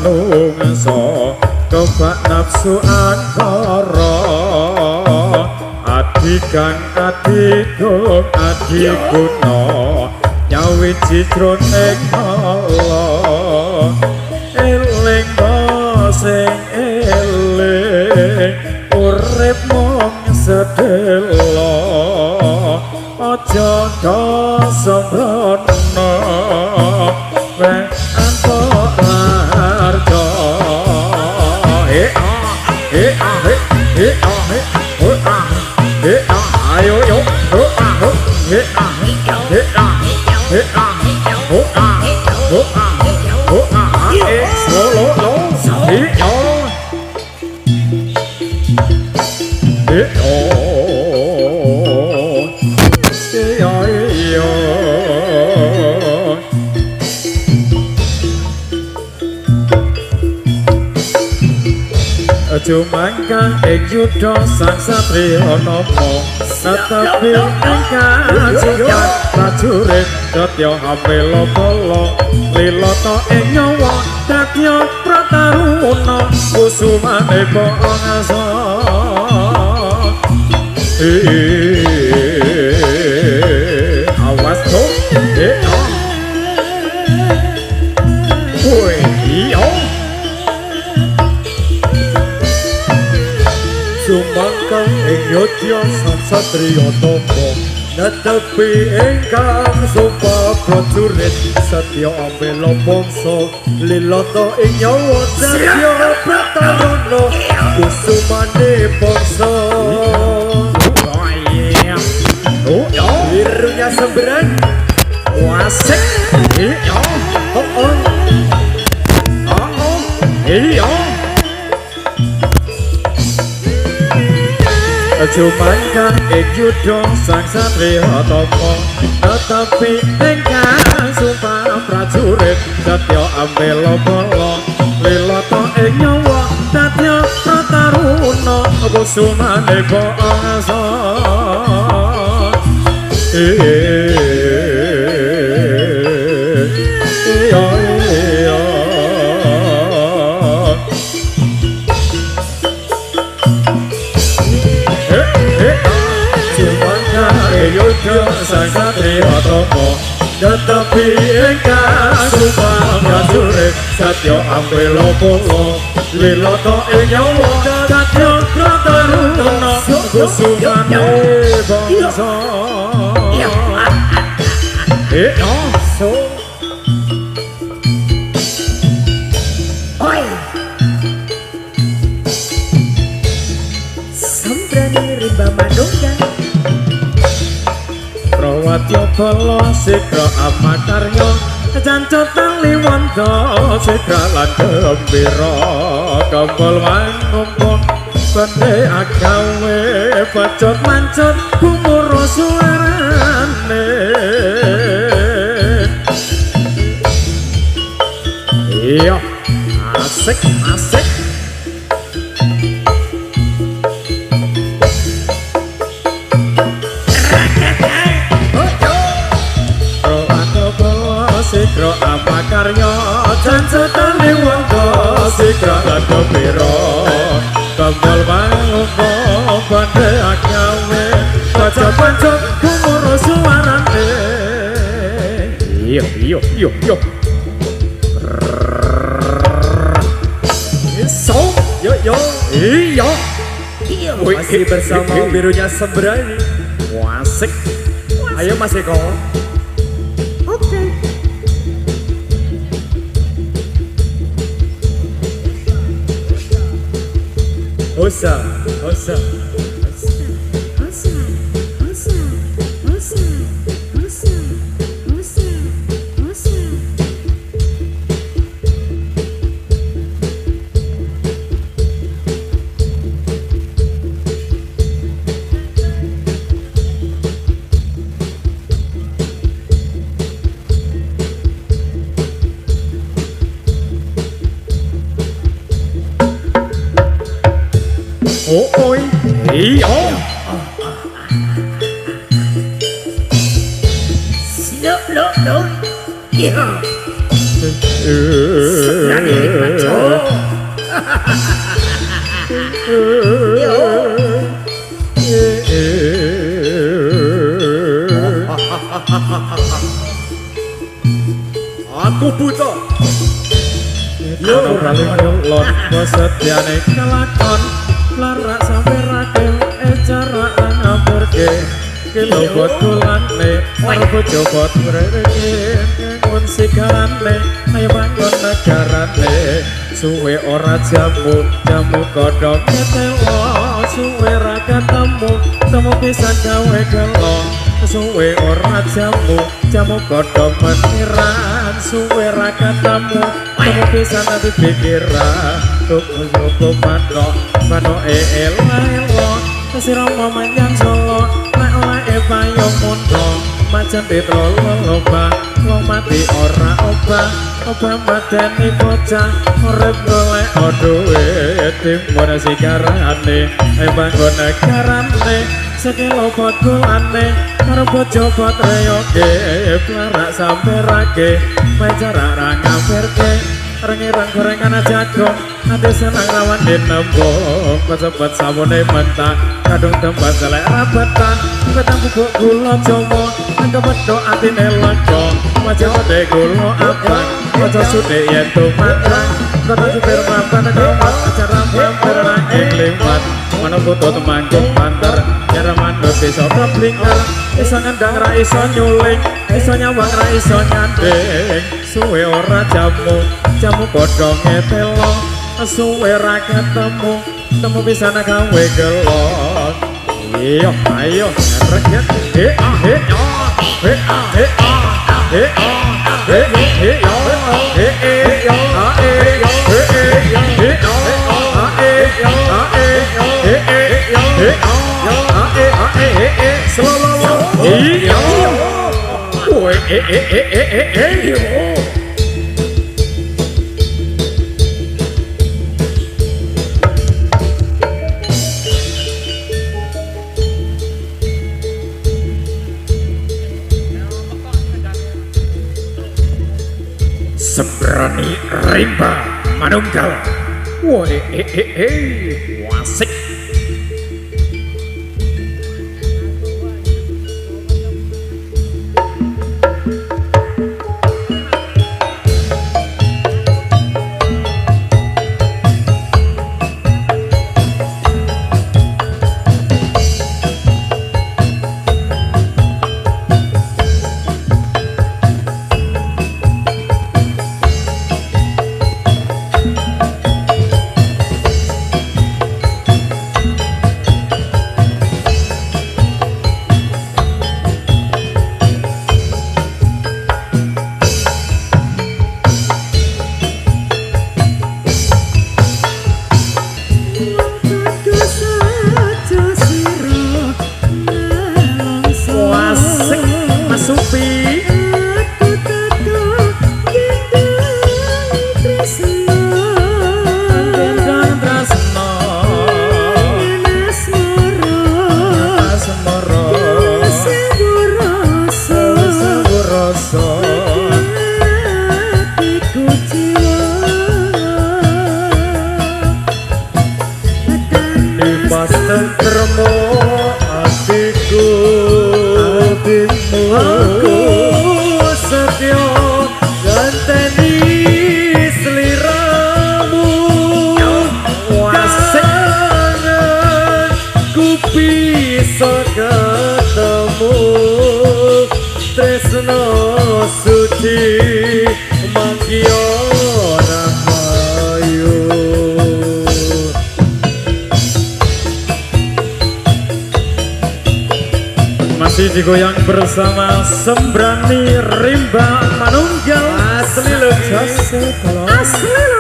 manungsa kebak nafsu angkara adi kang adi kang adi guna nyawiji jroning Allah eling sing eling urip mung sedelo aja kasembrono weh antuk harga ayo yo Jumangkang ing yudha sang satriya napa tetapi ingkang sukat prajurit datya hapela bala lilata ing nyawa datya prataruna kusumane bangsa awas to Jumangkang ing yudha sang satriya napa tetapi ingkang sumpah prajurit satya ambela bangsa lilata ing nyawa satya prataruna kusumane bangsa birunya sembrang wasik Jumangkang ing yudha sang satriya tapa tetapi ingkang sumpah prajurit satya ambela bala lilata ing nyawa satya prataruna kusumane bangsa sang satriya tapa tetapi ingkang sumpah prajurit satya ambela bala lilata ing nyawa satya prataruna kusumane bangsa Sambrani rimba manunggal Rawatya bala sikra amakarya jancotan liwanta sikra lan gembira kembal mangumpul bende agawe bacot mancot kumuro suarane iya asik asik sikra amakarya jancotan liwanta sikra lan gembira kembal mangumpul bende agawe bacot mancot kumuro suarane iya iya iya iya yo yo iya masih bersama birunya sembrani wasik ayo Mas Eko oke osa osa ôi ý ổn Nước nước nước Sắp ra điện mà trốn Aku buta. Yo kali mulon kesetiane kelakon larak sampe rakel cara ngampurke kilo botulane karo bojo bot mrene ngun sigarane ayo bangun negarane suwe ora jamu kodhong ketelo suwe ra ketemu temu pisan gawe gelo suwe ora jamu kodhong meniran suwe ra ketemu temu pisan ati pikiran tuku mano elo sirama manjang solo nek oleh payung mundo macan ditrolo loba wong mati ora obah mateni bocah urip golek duit timbun sigarane bangun negarane sekilo botulane karo bojo bot reyoke plarak sampe rake mejarak ra ngampirke rengiran gorengan jagung ade senang rawan dinembung kesebut sabune mentah kadung tempat selek rabatan ketang bubuk gula jomo kebedok atine lonco wajah ode gula abang wajah sude yen tumatrang kota supir mapan kemat acara mampir nanging limat mana foto temanggung panter nyara mandut iso keblingker iso ngendang ra iso nyuling iso nyawang ra iso nyanding suwe ora jamu kodhonge telo suwe ra ketemu temu pisan gawe gelo iyo ayo reget Sembrani rimba manunggal woi wasik masih digoyang bersama Sembrani rimba manunggal asli lho asli lho.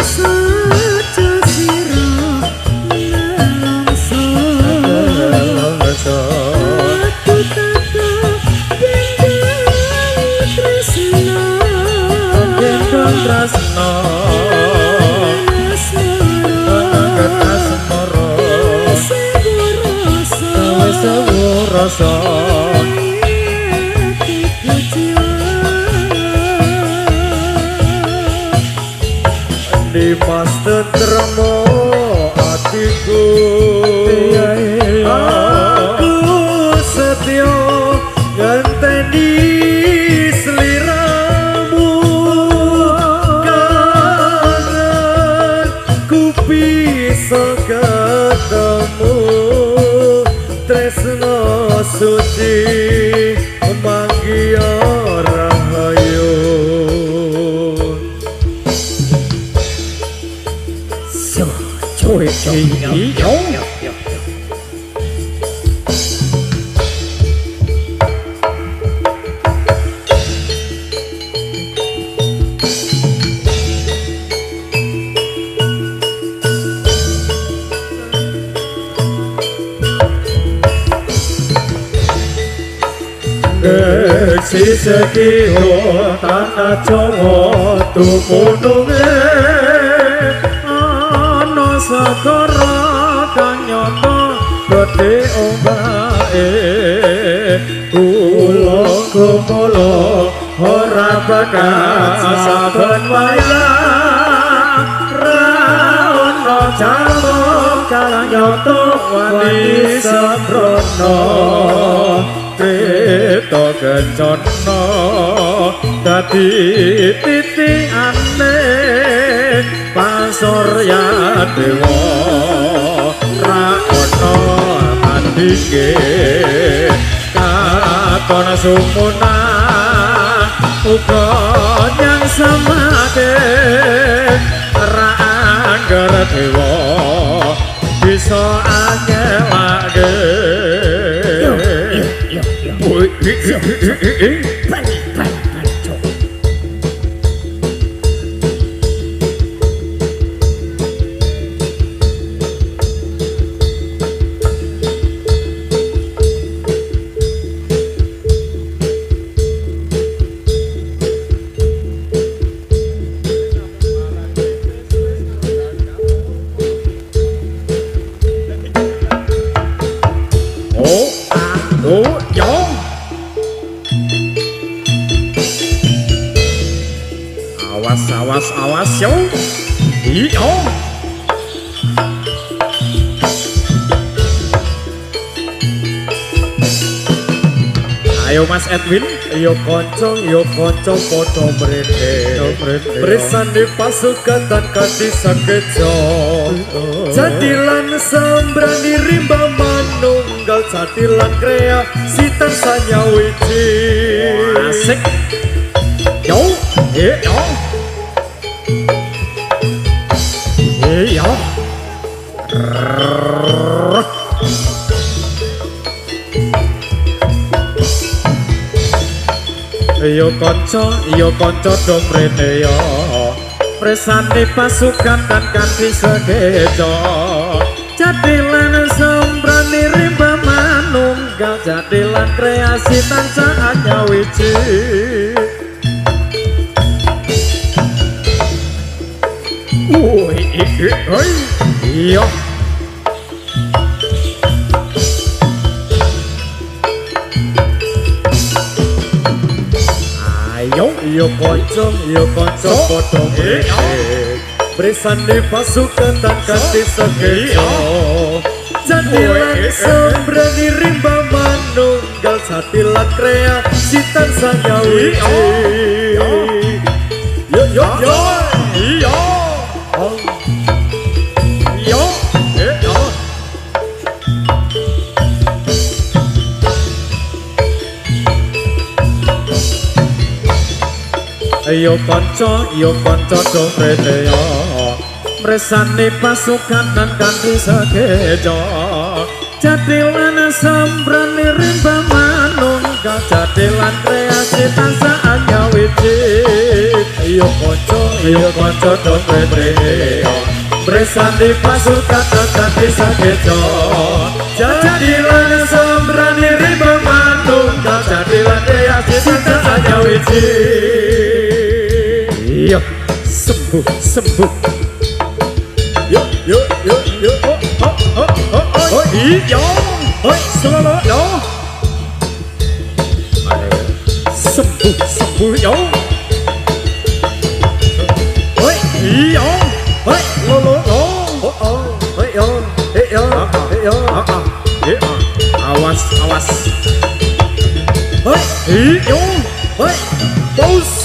Saja sira nelongso rasa Dimas tentremo hatiku aku setia ngenteni seliramu kangen ku bisa ketemu tresno suci manggiya rahayu Trời ơi, siseki tanah Jawa tumununge ana segara kang nyata gedhe ombake kula kumala ora bakal saben wayah ra ana jalu kang nyata wani sembrono Kreta kencana dadi titikane pasurya dewa ra ana andike kakon sumuna uga nyang samake ra angger dewa bisa angelake Awas yo. Iyo. Ayo Mas Edwin, yo konco padha mrene. Bresane pasukan tan kanthi sakejo. Jadilan sembrani rimba manunggal jadilan krea sitan sanyawiji. Asik. Yo, yo. Iya. Yo kanca dong mrene yo. Presane pasukan kan kanthi sekejo. Jadilan sembrani rimba manunggal jadilan kreasi tansah anyawiji. Iya. Ayo, yo kanca padha mrene. Bresane pasukan tan kanthi sekejo. Jadilan sembrani rimba manunggal jadilan krea sitan sanyawiji. Yo. Iya. Yo kanca dong mrene yo. Mresane pasukan dan kanthi sekejo. Jadilan sembrani rimba manunggal jadilan kreasi tansah anyawiji. Yo kanca dong mrene yo. Mresane pasukan dan kanthi sekejo. Jadilan sembrani rimba manunggal jadilan kreasi tansah anyawiji. Yo sembuh. Yo. Oh. Iya. Selamat. awas Hoi, hi yo, hoi, bos